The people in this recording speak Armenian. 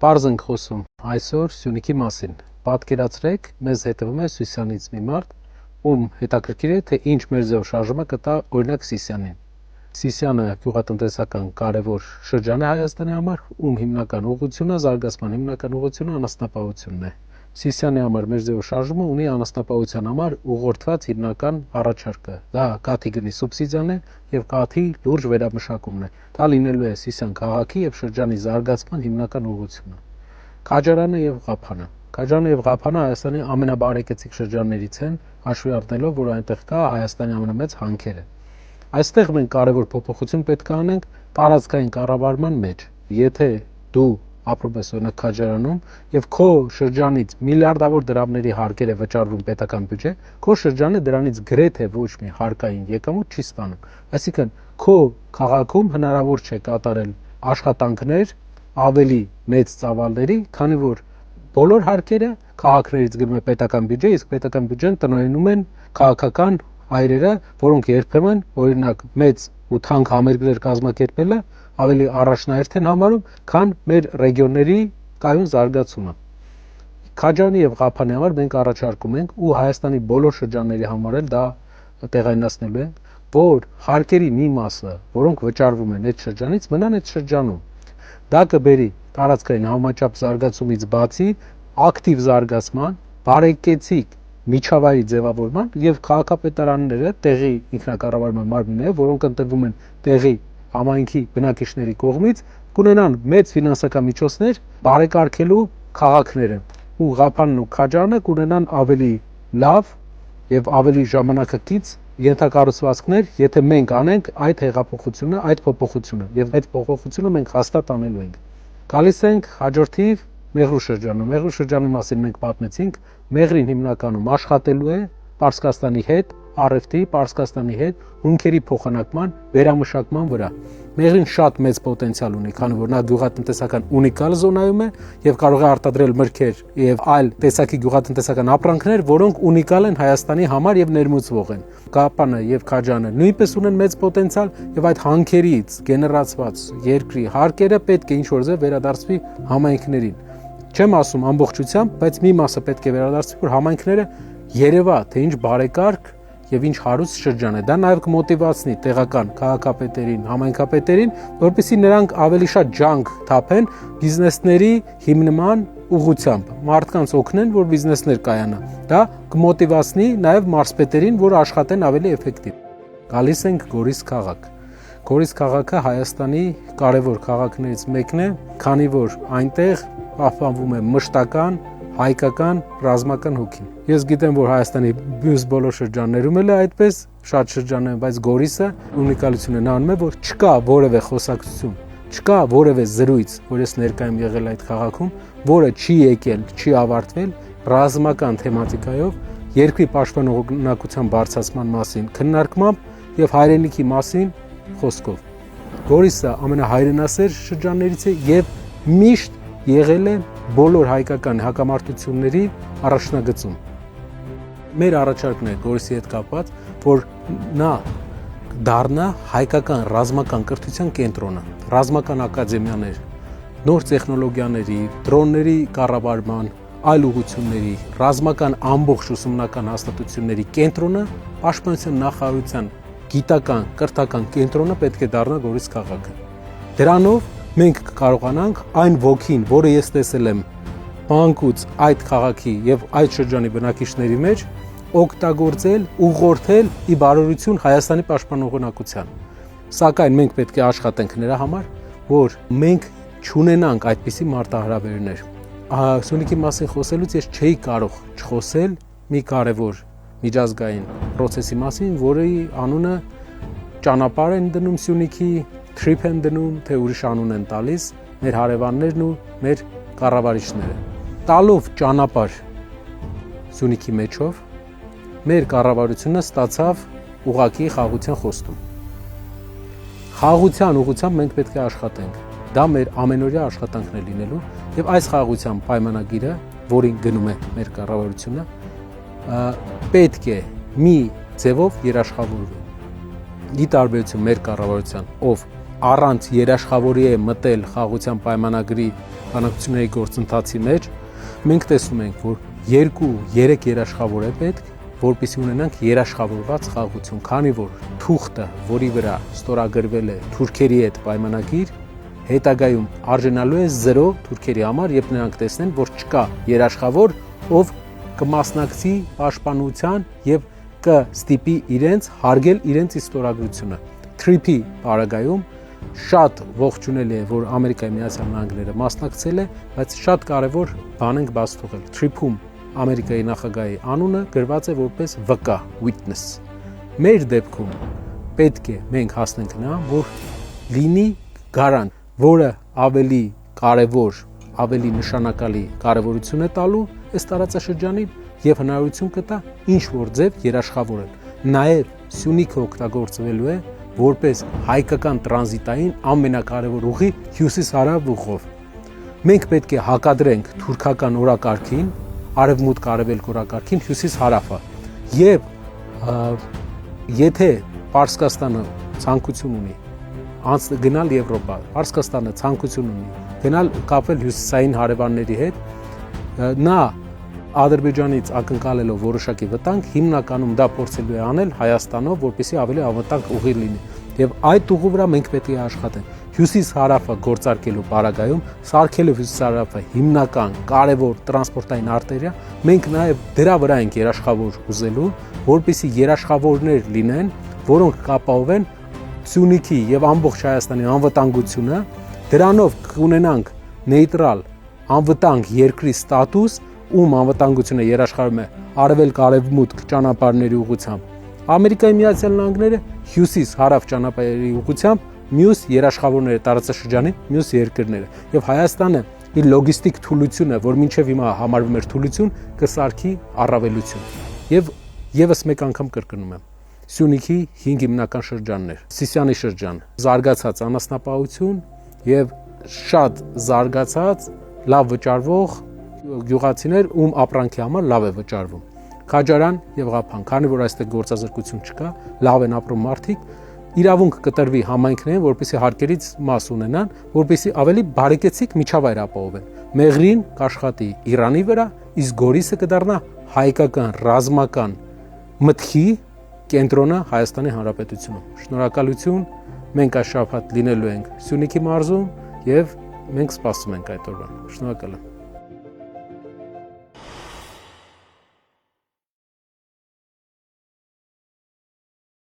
Պարզ ենք խոսում այսօր Սյունիքի մասին։ Պատկերացրեք, մեզ հետևում է Սյունից մի մարդ, ում հետաքրքիր է, թե ինչ մեր ձև շարժումը կտա օրինակ Սիսյանին։ Սիսյանը գյուղատնտեսական կարևոր շրջան է Հայաստանի համար, ում հիմնական ուղղությունը, զարգացման հիմնական ուղղությունը անասնապահությունն է։ Սիսյանի համար մեր ձև շարժումը ունի անասնապահության համար ուղղորդված հիմնական առաջարկը։ Դա կաթի գնի սուբսիդիան է եւ կաթի լուրջ վերամշակումն է։ Դա լինելու է Սիսյան քաղաքի եւ շրջանի զարգացման հիմնական ուղղությունը։ Քաջարանը եւ Ղափանը։ Քաջարանը եւ Ղափանը Հայաստանի ամենաբարեկեցիկ շրջաններից են, հաշվի առնելով, որ այնտեղ կա Հայաստանի ամենամեծ հանքերը։ Այստեղ մենք կարևոր փոփոխություն պետք է անենք տարածքային կառավարման մեջ։ Եթե դու ապրում ես օրինակ Քաջարանում եւ քո շրջանից միլիարդավոր դրամների հարկեր է վճարվում պետական բյուջե, քո շրջանը դրանից գրեթե ոչ մի հարկային եկամուտ չի ստանում։ Այսինքն քո քաղաքում հնարավոր չէ կատարել աշխատանքներ ավելի մեծ ծավալների, քանի որ բոլոր հարկերը քաղաքներից գնում է պետական բյուջե, իսկ պետական բյուջեն տնօրինում են քաղաքական հայրերը, որոնք երբեմն օրինակ մեծ ու թանկ համերգներ կազմակերպելը ավելի առաջնահերթ են համարում, քան մեր ռեգիոնների կայուն զարգացումը։ Քաջարանի եւ Ղափանի համար մենք առաջարկում ենք ու Հայաստանի բոլոր շրջանների համար էլ դա տեղայնացնելու ենք, որ հարկերի մի մասը, որոնք վճարվում են այդ շրջանից, մնան այդ շրջանում։ Դա կբերի տարածքային համաչափ զարգացումից բացի ակտիվ զարգացման, բարեկեցիկ միջավայրի ձևավորման եւ քաղաքապետարանները տեղի ինքնակառավարման մարմինները, որոնք ընտրվում են տեղի համայնքի բնակիչների կողմից, կունենան մեծ ֆինանսական միջոցներ բարեկարգելու քաղաքները ու Ղափանն ու Քաջարանը կունենան ավելի լավ եւ ավելի ժամանակակից ենթակառուցվածքներ, եթե մենք անենք այդ հեղափոխությունը, այդ փոփոխությունը եւ այդ փոփոխությունը մենք հաստատ անելու ենք։ Գալիս ենք հաջորդիվ Մեղրու շրջանը։ Մեղրու շրջանի մասին մենք պատմեցինք, Մեղրին հիմնականում աշխատելու է Պարսկաստանի հետ, առևտրի, Պարսկաստանի հետ հունքերի փոխանակման, վերամշակման վրա։ Մեղրին շատ մեծ պոտենցիալ ունի, քանի որ նա գյուղատնտեսական ունիկալ զոնայում է եւ կարող է արտադրել մրգեր եւ այլ տեսակի գյուղատնտեսական ապրանքներ, որոնք ունիկալ են Հայաստանի համար եւ ներմուծվող են։ Ղափանը եւ Քաջարանը նույնպես ունեն մեծ պոտենցիալ եւ այդ հանքերից գեներացված երկրի հարկերը պետք է ինչ-որ ձև վերադարձվի համայնքներին։ Չեմ ասում ամբողջությամբ, բայց մի մասը պետք է վերադարձվի, որ համայնքները երևա, թե ինչ բարեկարգ եւ ինչ հարուստ շրջան է։ Դա նաեւ կմոտիվացնի տեղական քաղաքապետերին, համայնքապետերին, որպեսզի նրանք ավելի շատ ջանք թափեն բիզնեսների հիմնման ուղղությամբ, մարդկանց օգնեն, որ բիզնեսներ կայանա։ Դա կմոտիվացնի նաեւ մարզպետերին, որ աշխատեն ավելի էֆեկտիվ։ Գալիս ենք Գորիս քաղաք։ Գորիս քաղաքը Հայաստանի կարևոր քաղաքներից մեկն է, քանի որ այնտեղ պահպանվում է մշտական հայկական ռազմական հոգին։ Ես գիտեմ, որ Հայաստանի մյուս բոլոր շրջաններում էլ է այդպես, շատ շրջաններ, բայց Գորիսը ունիկալությունը նայում է, որ չկա որևէ խոսակցություն, չկա որևէ զրույց, որ ես ներկայ եմ եղել այդ քաղաքում, որը չի եկել, չի ավարտվել ռազմական թեմատիկայով, երկրի պաշտպանողականության բարձրացման մասին քննարկմամբ եւ հայրենիքի մասին խոսքով։ Գորիսը ամենահայրենասեր շրջաններից է եւ միշտ եղել է բոլոր հայկական հակամարտությունների առաջնագծում։ Մեր առաջարկն է Գորիսի հետ կապված, որ նա դառնա հայկական ռազմական կրթության կենտրոնը, ռազմական ակադեմիաներ, նոր տեխնոլոգիաների, դրոնների կառավարման, այլ ուղղությունների, ռազմական ամբողջ ուսումնական հաստատությունների կենտրոնը, պաշտպանության նախարարության գիտական, կրթական կենտրոնը պետք է դառնա Գորիս քաղաքը։ Դրանով մենք կարողանանք այն ոգին, որը ես տեսել եմ մանկուց այդ քաղաքի եւ այդ շրջանի բնակիչների մեջ, օգտագործել, ուղղորդել ի բարօրություն Հայաստանի պաշտպանողականության։ Սակայն մենք պետք է աշխատենք նրա համար, որ մենք չունենանք այդպիսի մարտահրավերներ։ Սյունիքի մասին խոսելուց ես չէի կարող չխոսել մի կարևոր միջազգային process-ի մասին, որի անունը ճանապարհ են դնում Սյունիքի, trip են դնում, թե ուրիշ անուն են տալիս մեր հարևաններն ու մեր կառավարիչները։ Տալով ճանապարհ Սյունիքի մեջով մեր կառավարությունը ստացավ ուղղակի խաղաղության խոստում։ Խաղաղության ուղղությամբ մենք պետք է աշխատենք։ Դա մեր ամենօրյա աշխատանքն է լինելու եւ այս խաղաղության պայմանագիրը, որին գնում է մեր կառավարությունը, պետք է մի ձևով երաշխավորվի։ Ի տարբերություն մեր կառավարության, ով առանց երաշխավորի է մտել խաղաղության պայմանագրի բանակցությունների գործընթացի մեջ, մենք տեսնում ենք, որ 2-3 երաշխավոր է պետք, որպեսզի ունենանք երաշխավորված խաղաղություն, քանի որ թուղթը, որի վրա ստորագրվել է թուրքերի հետ պայմանագիր, հետագայում արժանալու է 0 թուրքերի համար, երբ նրանք տեսնեն, որ չկա երաշխավոր, ով կմասնակցի պաշտպանության եւ կստիպի իրենց հարգել իրենց ստորագրությունը։ TRIP-ի պարագայում շատ ողջունելի է, որ Ամերիկայի Միացյալ Նահանգները մասնակցել է, բայց շատ կարևոր բան ենք բաց թողել։ TRIP-ում Ամերիկայի նախագահի անունը գրված է որպես վկա, witness։ Մեր դեպքում պետք է մենք հասնենք նրան, որ լինի գարանտ, որը ավելի կարևոր, ավելի նշանակալի կարևորություն է տալու այս տարածաշրջանին եւ հնարավորություն կտա ինչ որ ձև երաշխավորել։ Նաեւ Սյունիքը օգտագործվելու է որպես հայկական տրանզիտային ամենակարևոր ուղի հյուսիս-հարավ ուղով։ Մենք պետք է հակադրենք թուրքական օրակարգին, արևմուտք-արևելք օրակարգին հյուսիս-հարավը։ Եվ եթե Պարսկաստանը ցանկություն ունի գնալ Եվրոպա, Պարսկաստանը ցանկություն ունի գնալ կապել հյուսիսային հարևանների հետ, նա Ադրբեջանից ակնկալելով որոշակի վտանգ, հիմնականում դա փորձելու է անել Հայաստանով, որպեսզի ավելի անվտանգ ուղի լինի։ Եվ այդ ուղու վրա մենք պետք է աշխատենք։ Հյուսիս-հարավը գործարկելու պարագայում, սարքելով հյուսիս-հարավը հիմնական կարևոր տրանսպորտային արտերիա, մենք նաև դրա վրա ենք երաշխավոր ուզելու, որպեսզի երաշխավորներ լինեն, որոնք կապահովեն Սյունիքի եւ ամբողջ Հայաստանի անվտանգությունը, դրանով կունենանք նեյտրալ անվտանգ երկրի ստատուս, ում անվտանգությունը երաշխավորում է արևելք-արևմուտք ճանապարհների ուղղությամբ։ Ամերիկայի Միացյալ Նահանգները հյուսիս-հարավ ճանապարհների ուղղությամբ մյուս երաշխավորները տարածաշրջանի մյուս երկրները։ Եվ Հայաստանը իր լոգիստիկ թուլությունը, որ մինչև հիմա համարվում էր թուլություն, կսարքի առավելություն։ Եվ եւս մեկ անգամ կրկնում եմ, Սյունիքի 5 հիմնական շրջաններ, Սիսիանի շրջան, զարգացած անասնապահություն եւ շատ զարգացած լավ վճարվող գյուղացիներ, ում ապրանքի համար լավ է վճարվում։ Քաջարան եւ Ղափան, քանի որ այստեղ գործազրկություն չկա, լավ են ապրում մարդիկ, իրավունք կտրվի համայնքներին, որպեսզի հարկերից մաս ունենան, որպեսզի ավելի բարեկեցիկ միջավայր ապահովեն։ Մեղրին կաշխատի Իրանի վրա, իսկ Գորիսը կդառնա հայկական ռազմական մտքի կենտրոնը Հայաստանի Հանրապետությունում։ Շնորհակալություն, մենք այս շաբաթ լինելու ենք Սյունիքի մարզում եւ մենք սպասում ենք այդ օրվան։ Շնորհակալ եմ։